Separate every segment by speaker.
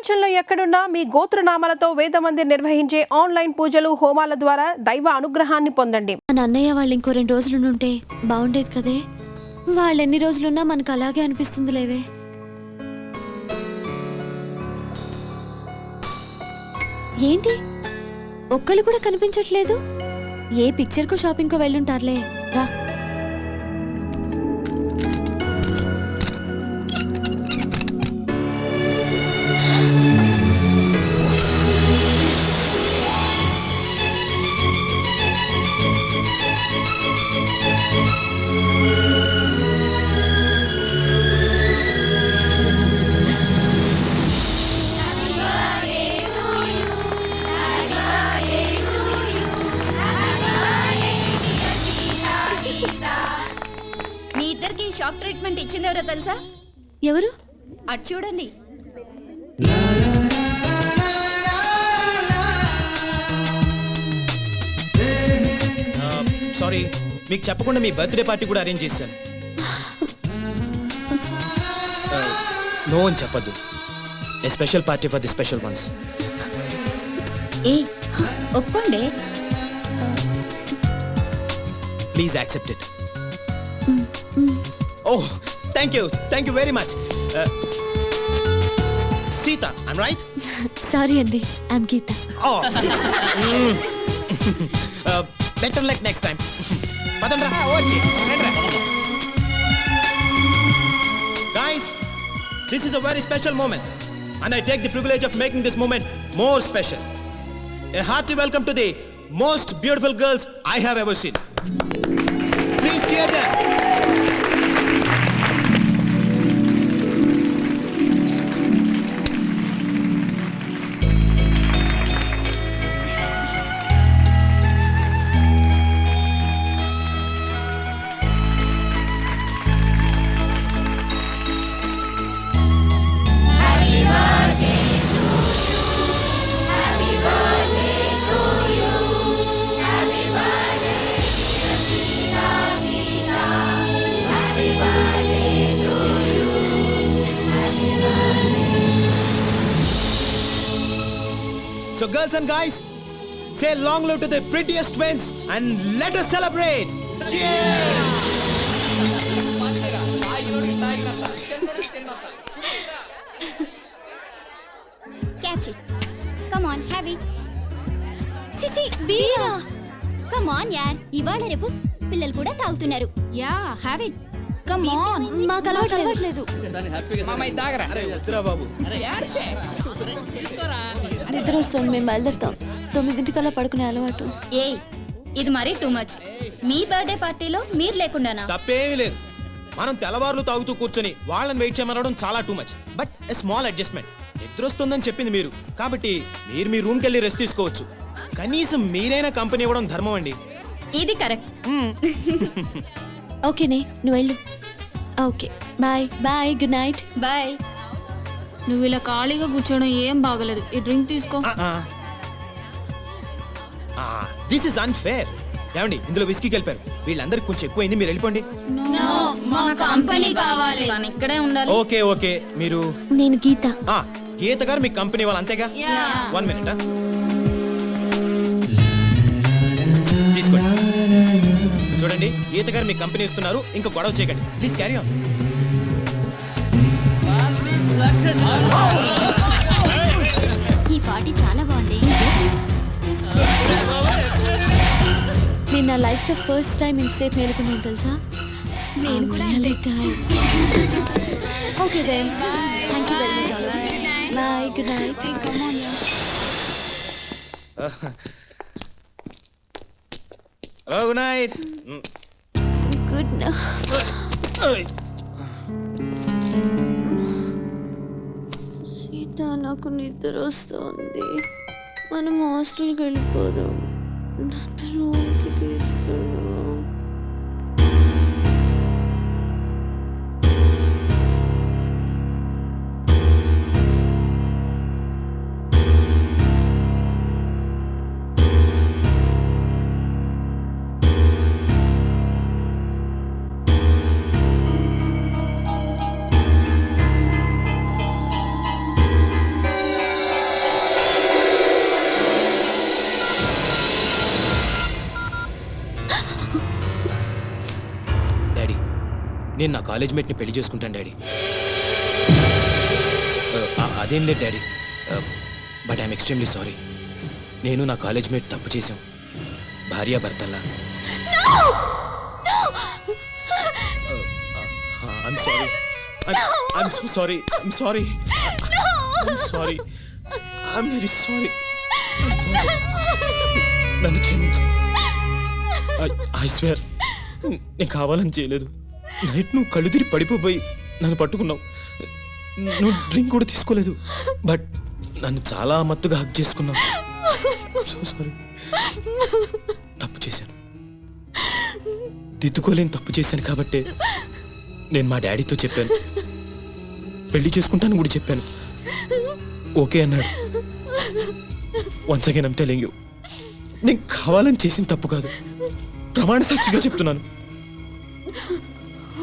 Speaker 1: ప్రపంచంలో ఎక్కడున్నా మీ గోత్రనామాలతో వేదమందిర్ నిర్వహించే ఆన్లైన్ పూజలు హోమాల ద్వారా దైవ అనుగ్రహాన్ని పొందండి.
Speaker 2: మన అన్నయ్య వాళ్ళు ఇంకో 2 రోజులుంటే బాగుండేది కదే. వాళ్ళు ఎన్ని రోజులున్నా మనకు అలాగే అనిపిస్తుంది లేవే. ఏంటి ఒక్కళ్ళు కూడా కనిపించట్లేదు? ఏ పిక్చర్ కో షాపింగ్ కో వెళ్ళుంటారులే. రా
Speaker 3: షాక్ ట్రీట్మెంట్ ఇచ్చింది ఎవరో తెలుసా?
Speaker 2: ఎవరు?
Speaker 3: అటు చూడండి.
Speaker 4: సారీ, మీకు చెప్పకుండా మీ బర్త్డే పార్టీ కూడా అరేంజ్ చేశాను. నో అని చెప్పద్దు. A special party for the special ones.
Speaker 3: ఏ ఒప్పుకోండి.
Speaker 4: Please accept it. Oh, thank you very much. Sita, I'm right?
Speaker 2: Sorry Andy, I'm Geeta.
Speaker 4: Oh. Better luck next time. Padandra. Okay. Guys, this is a very special moment, and I take the privilege of making this moment more special. A hearty welcome to the most beautiful girls I have ever seen. Please cheer them. So girls and guys, say long live to the prettiest twins and let us celebrate. Cheers!
Speaker 3: Catch it. Come on, have it.
Speaker 2: చిచి బీరా.
Speaker 3: Come on yaar. ఇవాళ రేపు పిల్లలు కూడా తాగుతున్నారు. Yeah, have it. Come on.
Speaker 2: మాకు అలవాట్లేదు.
Speaker 4: మామయ్య తాగరా. అరే వస్తురా బాబు.
Speaker 2: నిద్ర వస్తుంది, మేము బయలుదేరుతాం. 9 పడుకునే అలవాటు.
Speaker 3: ఏ ఇది మరీ టూ మచ్. మీ బర్త్డే పార్టీలో మీరు లేకుండానా?
Speaker 4: తప్పేమీ లేదు. మనం తెల్లవారులు తాగుతూ కూర్చొని వాళ్ళని వెయిట్ చేయమనడం చాలా too much. But a small adjustment. నిద్ర వస్తుందని చెప్పింది మీరు, కాబట్టి మీరు మీ రూమ్కి వెళ్ళి రెస్ట్ తీసుకోవచ్చు. కనీసం మీరైనా కంపెనీ ఇవ్వడం ధర్మం అండి.
Speaker 3: ఇది కరెక్ట్.
Speaker 2: ఓకేనే, నువ్వు వెళ్ళు. Okay, bye bye, good night.
Speaker 3: Bye.
Speaker 5: నువ్వు ఇలా ఖాళీగా కూర్చోవడం ఏం బాగలేదు. ఈ డ్రింక్ తీసుకో.
Speaker 4: This is unfair. ఏమండి, ఇందులో విస్కీ కలిపారు. వీళ్ళందరికి కొంచెం ఎక్కువైంది, మీరు వెళ్ళిపోండి.
Speaker 3: మా కంపెనీ కావాలి. ఇక్కడే ఉండాలి.
Speaker 4: ఓకే ఓకే, మీరు.
Speaker 2: నేను గీత.
Speaker 4: గీత గారు మీ కంపెనీ వాళ్ళు అంతేగా? 1 minute. తీసుకోండి. చూడండి, గీత గారు మీ కంపెనీ ఇస్తున్నారు. ఇంకా గొడవ చేయకండి ప్లీజ్. Carry on.
Speaker 3: ఈ పార్టీ చాలా బాగుంది.
Speaker 2: నేను నా లైఫ్లో ఫస్ట్ టైం ఇంతసేపు మేలుకున్నాను తెలుసా.
Speaker 3: నేను కూడా
Speaker 2: okay then, thank you very much. Bye, good night.
Speaker 3: Come on.
Speaker 4: Hello, good night.
Speaker 2: Good night. Sita, నాకు నిద్ర వస్తుంది. మనం హాస్టల్కి వెళ్ళిపోదాం. నన్ను రూమ్కి తీసుకెళ్ళు.
Speaker 4: నేను నా కాలేజ్ మేట్ని పెళ్లి చేసుకుంటాను డాడీ. అదేం లేదు daddy, but I'm extremely sorry. నేను నా కాలేజ్ మేట్ తప్పు చేశాం, భార్యాభర్తల్లా. I'm sorry. I'm so sorry. I'm sorry. I'm sorry. I'm very sorry. I'm sorry. నన్ను క్షమించు. I swear, నేను కావాలని చేయలేదు. నైట్ నువ్వు కళ్ళు తిరిగి పడిపోయి నన్ను పట్టుకున్నావు. నువ్వు డ్రింక్ కూడా తీసుకోలేదు, బట్ నన్ను చాలా మత్తుగా హక్ చేసుకున్నావు. So sorry. తప్పు చేశాను, దిద్దుకోలేని తప్పు చేశాను. కాబట్టి నేను మా డాడీతో చెప్పాను, పెళ్లి చేసుకుంటాను కూడా చెప్పాను. ఓకే అన్నాడు. Once again I'm telling you, నేను కావాలని చేసిన తప్పు కాదు, ప్రమాణ సాక్షిగా చెప్తున్నాను.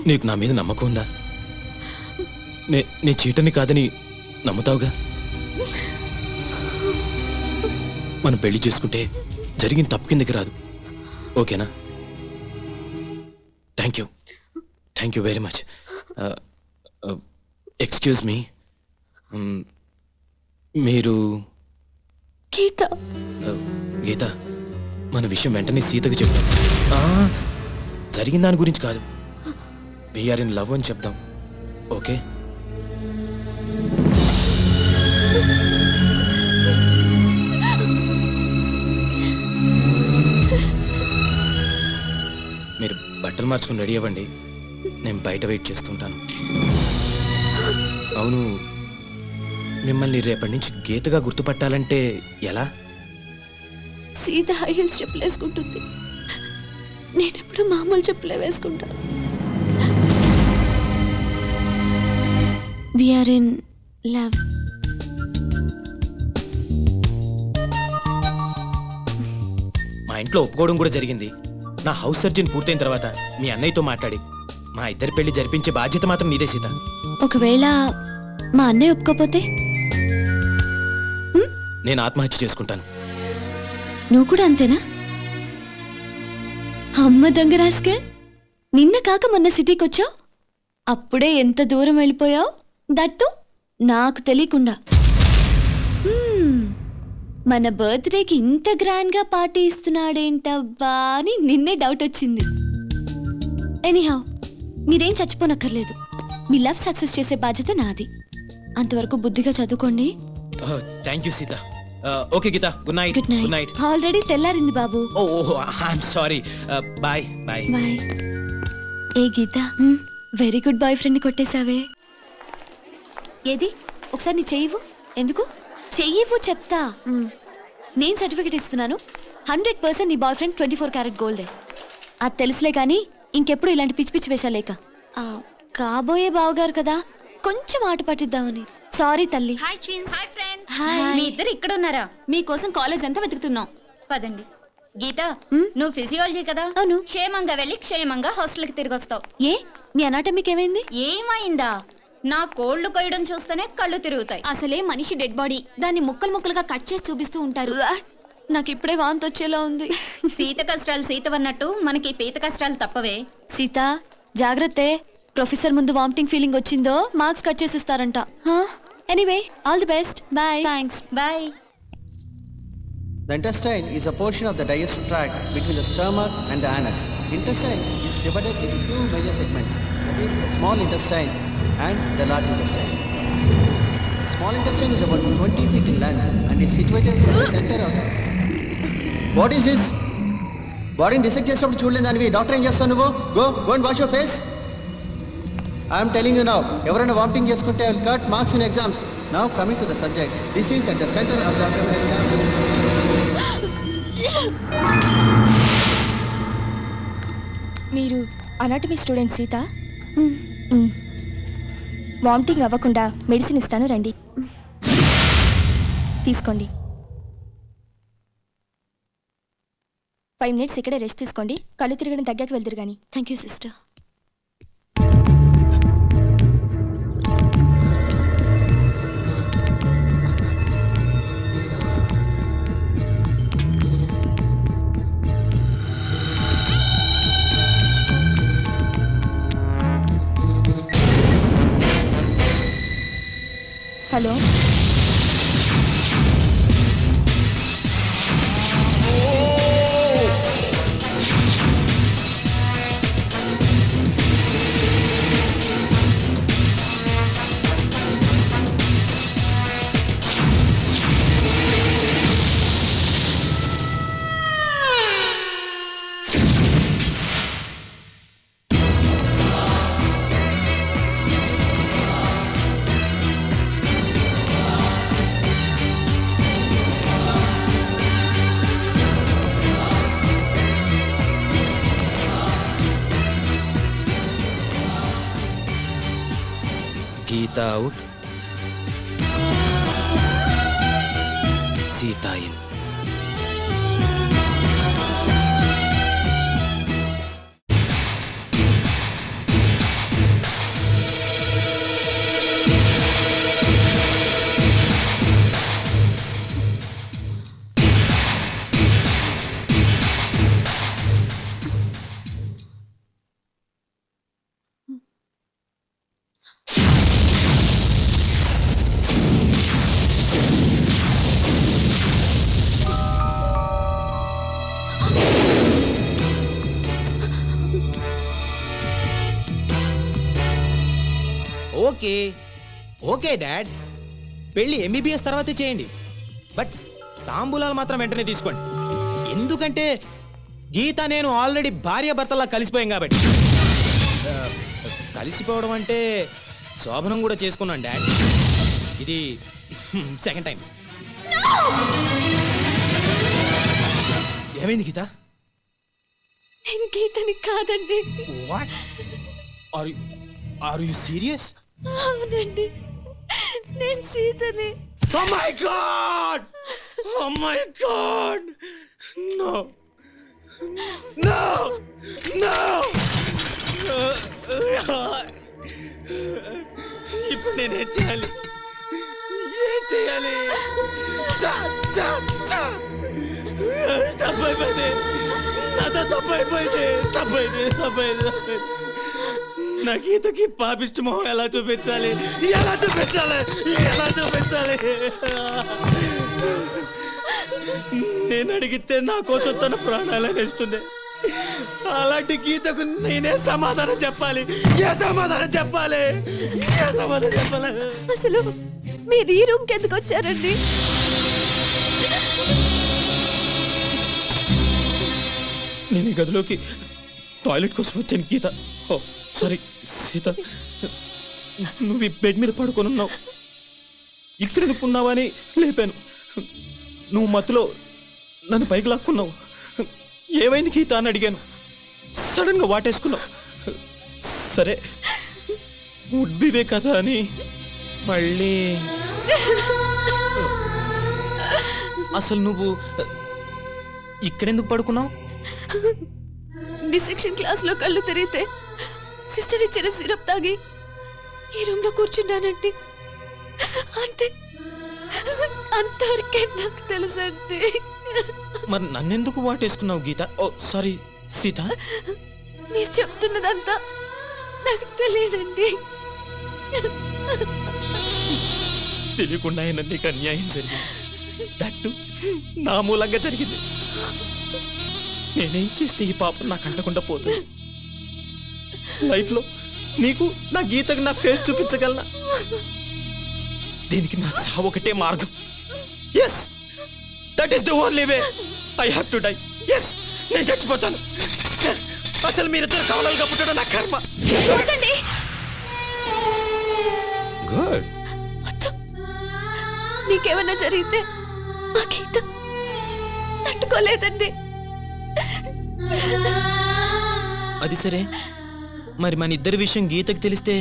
Speaker 4: నీకు నా మీద నమ్మకం ఉందా? నే చీటని కాదని నమ్ముతావుగా? మనం పెళ్లి చేసుకుంటే జరిగిన తప్పు కిందకి రాదు, ఓకేనా? Thank you very much. Excuse me, మీరు
Speaker 2: గీత?
Speaker 4: గీత, మన విషయం వెంటనే సీతకు చెప్తాం. జరిగిన దాని గురించి కాదు, వీఆర్ ఇన్ లవ్ అని చెప్దాం, ఓకే? మీరు బట్టలు మార్చుకుని రెడీ అవ్వండి, నేను బయట వెయిట్ చేస్తుంటాను. అవును, మిమ్మల్ని రేపటి నుంచి గీతగా గుర్తుపట్టాలంటే ఎలా?
Speaker 2: సీత హై హీల్స్ చెప్పులు వేసుకుంటుంది, నేనెప్పుడు మామూలు చెప్పులే వేసుకుంటాను. We're in love.
Speaker 4: మా ఇంట్లో ఒప్పుకోవడం కూడా జరిగింది. నా హౌస్ సర్జన్ పూర్తయిన తర్వాత మీ అన్నయ్యతో మాట్లాడి మా ఇద్దరి పెళ్లి జరిపించే బాధ్యత మాత్రం నీదే సీత.
Speaker 2: ఒకవేళ మా అన్నయ్య ఒప్పుకోపోతే
Speaker 4: నేను ఆత్మహత్య చేసుకుంటాను.
Speaker 2: నువ్వు కూడా అంతేనా? అమ్మ దొంగ రాస్కే, నిన్న కాక మొన్న సిటీకి వచ్చావు, అప్పుడే ఎంత దూరం వెళ్ళిపోయావు, దట్టు నాకు తెలియకుండా. మన బర్త్డేకి ఇంత గ్రాండ్ గా పార్టీ ఇస్తున్నాడేంటబ్బా అని నిన్నే డౌట్ వచ్చింది. ఎనీహౌ, మీరేం చచ్చిపోనక్కర్లేదు, మీ లవ్ సక్సెస్ చేసే బాధ్యత నాది. అంతవరకు బుద్ధిగా చదువుకోండి.
Speaker 4: Thank you Sita. Okay Geetha, good night.
Speaker 2: Good night. Already తెల్లారింది బాబు.
Speaker 4: Oh I'm sorry. Bye bye.
Speaker 2: Bye. ఏ Geetha, very good boyfriend ని కొట్టేశావే. ఏది ఒకసారి నీ చెయ్యివు. ఎందుకు చెయ్యివు చెప్తా. నేను సర్టిఫికెట్ ఇస్తున్నాను, 100% నీ బాయ్ ఫ్రెండ్ 24 క్యారెట్ గోల్డే. అది తెలుసులే కానీ ఇంకెప్పుడు ఇలాంటి పిచ్చి పిచ్చి వేషాలేక. కాబోయే బావగారు కదా, కొంచెం ఆట పట్టిద్దామని. సారీ తల్లి.
Speaker 3: Hi twins. Hi friends.
Speaker 2: Hi.
Speaker 3: మీ ఇద్దరు ఇక్కడ ఉన్నారా?
Speaker 2: మీకోసం కాలేజ్ అంతా వెతుకుతున్నాం.
Speaker 3: పదండి. గీత, నువ్వు ఫిజియాలజీ కదా?
Speaker 2: అవును.
Speaker 3: క్షేమంగా వెళ్ళి క్షేమంగా హాస్టల్కి తిరిగి వస్తావు.
Speaker 2: ఏ మీ అనాటమీకి ఏమైంది?
Speaker 3: ఏమైందా? నా కోళ్లు కొయ్యడం చూస్తేనే కళ్ళు తిరుగుతాయి.
Speaker 2: అసలే మనిషి డెడ్ బాడీ, దాన్ని ముక్కలు ముక్కలుగా కట్ చేసి చూపిస్తూ ఉంటారు. నాకు ఇప్పుడే వాంతి వచ్చేలా ఉంది.
Speaker 3: సీత కష్టాలు సీతవన్నట్టు మనకి పీత కష్టాలు తప్పవే.
Speaker 2: సీత జాగ్రత్తే, ప్రొఫెసర్ ముందు వామిటింగ్ ఫీలింగ్ వచ్చిందో మార్క్స్ కట్ చేసిస్తారంట. Anyway, all the best. Bye. Thanks.
Speaker 3: Bye.
Speaker 6: The intestine is a portion of the digestive tract between the stomach and the anus. Intestine is divided into two major segments, that is the small intestine and the large intestine. Small intestine is about 20 feet in length and is situated in the center of the... What is this? Bodyని dissect చేసేటప్పుడు చూడలేదు దానివి. Doctor ఏం చేస్తావు నువ్వు? Go and wash your face. I am telling you now, ఎవరైనా vomiting చేసుకుంటే I will cut marks in exams. Now coming to the subject, this is at the center of the abdomen.
Speaker 7: మీరు anatomy student Sita? Vomiting అవ్వకుండా medicine ఇస్తాను, రండి తీసుకోండి. 5 minutes ఇక్కడే rest తీసుకోండి, కళ్ళు తిరగడం తగ్గాక వెళ్తురు కానీ.
Speaker 2: Thank you sister.
Speaker 7: Hello
Speaker 4: Geeta out, Sita in. Okay okay dad, పెళ్ళి ఎంబీబీఎస్ తర్వాతే చేయండి, బట్ తాంబూలాలు మాత్రం వెంటనే తీసుకోండి. ఎందుకంటే గీత నేను ఆల్రెడీ భార్యాభర్తలా కలిసిపోయాం కాబట్టి. కలిసిపోవడం అంటే శోభనం కూడా చేసుకున్నాను డాడ్, ఇది సెకండ్ టైం. ఏమైంది గీత?
Speaker 2: నేను గీతని కాదండి.
Speaker 4: What are you serious?
Speaker 2: అవునండి, నేను సీతని.
Speaker 4: Oh my God! Oh my God! No! No! No! ఇప్పుడు నేనేం చేయాలి? ఏం చేయాలి? తప్పైపోయింది, నాతో తప్పైపోయింది. నా గీతకి పాపిష్టి మొహం ఎలా చూపించాలి? నేను అడిగితే నా కోసం తన ప్రాణాలను ఇస్తుంది. అలాంటి గీతకు నేనే సమాధానం చెప్పాలి. ఏ సమాధానం చెప్పాలి?
Speaker 2: అసలు మీరు ఈ రూమ్కి ఎందుకు వచ్చారండి?
Speaker 4: నేను ఈ గదిలోకి టాయిలెట్ కోసం వచ్చాను గీత. ఓ సారీ సీత, నువ్వు ఈ బెడ్ మీద పడుకొని ఉన్నావు, ఇక్కడ ఎందుకున్నావని లేపాను. నువ్వు మత్తులో నన్ను పైకి లాక్కున్నావు. ఏమైంది గీత అని అడిగాను, సడన్ గా వాటేసుకున్నావు. సరే ఉడ్బివే కదా అని మళ్ళీ. అసలు నువ్వు ఇక్కడెందుకు పడుకున్నావు?
Speaker 2: డిసెక్షన్ క్లాస్ లో కళ్ళు తెరిగితే సిస్టర్ ఇచ్చిన సిరప్ తాగి ఈ రూమ్ లో కూర్చున్నానండి. అంతే, అంతవరకే నాకు తెలుసండి.
Speaker 4: మరి నన్నెందుకు వాటేసుకున్నావు గీత? ఓ సారీ సీత,
Speaker 2: మీరు చెప్తున్నదంతా నాకు తెలియదండి.
Speaker 4: తెలియకుండా అయినా నీకు అన్యాయం జరిగింది, దట్టు నా మూలంగా జరిగింది. నేనేం చేస్తే ఈ పాపం నాకు అంటకుండా పోతుంది? లైఫ్లో నీకు నా గీతకు నా ఫేస్ చూపించగలనా? దీనికి నా చావు ఒకటే మార్గం. Yes, that is the only way. I have to die. Yes, నేను చచ్చిపోతాను. అసలు మీరిద్దరు కవలలుగా పుట్టడం నా కర్మ. గుడ్.
Speaker 2: మీకేమన్నా జరిగితే మా గీత తట్టుకోలేదండి.
Speaker 4: అది సరే, మరి మన ఇద్దరి విషయం గీతకి తెలిస్తే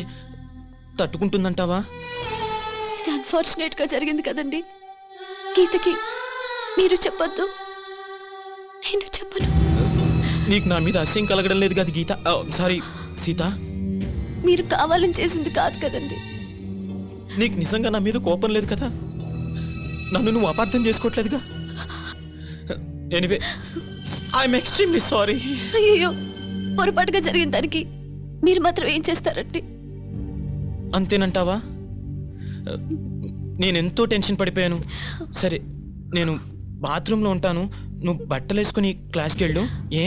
Speaker 4: తట్టుకుంటుందంటావా?
Speaker 2: ఇది అన్ఫార్చునేట్ గా జరిగింది కదండి. గీతకి మీరు చెప్పొద్దు, నేను చెప్పను.
Speaker 4: నీకు నా మీద అసహ్యం కలగడం లేదు కదా గీత? సారీ సీత,
Speaker 2: మీరు కావాలని చేసింది కాదు కదండి.
Speaker 4: నీకు నిజంగా నా మీద కోపం లేదు కదా? నన్ను నువ్వు అపార్థం చేసుకోవట్లేదుగా? Anyway, I'm extremely sorry.
Speaker 2: అయ్యో, పొరపాటుగా జరిగిన దానికి మీరు మాత్రం ఏం చేస్తారండి?
Speaker 4: అంతేనంటావా? నేను ఎంతో టెన్షన్ పడిపోయాను. సరే నేను బాత్రూంలో ఉంటాను, నువ్వు బట్టలు వేసుకుని క్లాస్కి వెళ్ళు. ఏ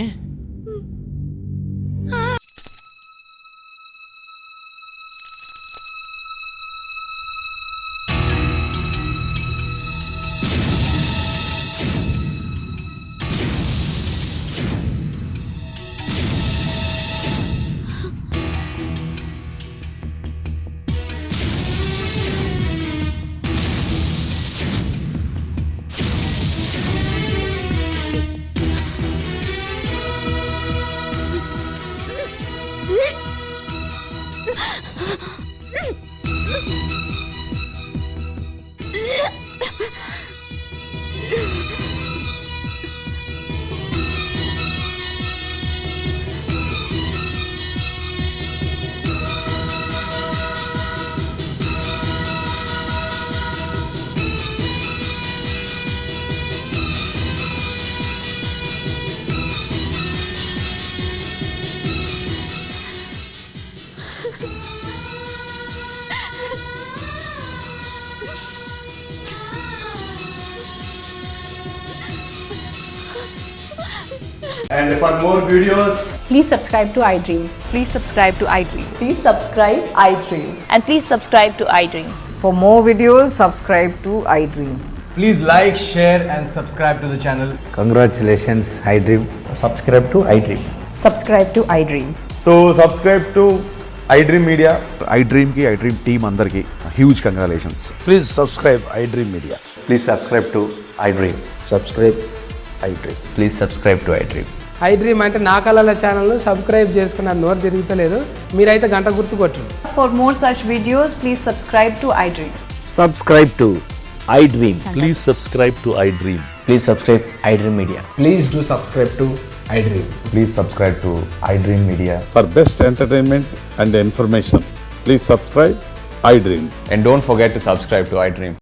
Speaker 8: And for more videos,
Speaker 9: Please subscribe to iDream.
Speaker 10: Please subscribe to iDream.
Speaker 9: Please subscribe iDream.
Speaker 10: And please subscribe to iDream.
Speaker 9: For more videos, subscribe to iDream.
Speaker 8: please like, share and subscribe to the channel.
Speaker 6: Congratulations, iDream.
Speaker 8: Subscribe to iDream.
Speaker 9: Subscribe to iDream.
Speaker 8: So subscribe to iDream Media.
Speaker 11: iDream की iDream team अंदर की huge congratulations.
Speaker 6: Please subscribe iDream Media.
Speaker 11: Please subscribe to iDream.
Speaker 6: Subscribe iDream.
Speaker 11: Please subscribe to iDream.
Speaker 12: iDream అంటే నా కళల ఛానల్ను subscribe చేసుకున్న నోరు తిరుగుతలేదు, మీరైతే గంట గుర్తు కొట్టండి.
Speaker 9: For more such videos, please subscribe to iDream.
Speaker 11: Subscribe to iDream. Please subscribe to iDream. Please subscribe iDream Media.
Speaker 8: Please do subscribe to iDream.
Speaker 11: Please subscribe to iDream Media.
Speaker 13: For best entertainment and information, please subscribe iDream.
Speaker 11: And don't forget to subscribe to iDream.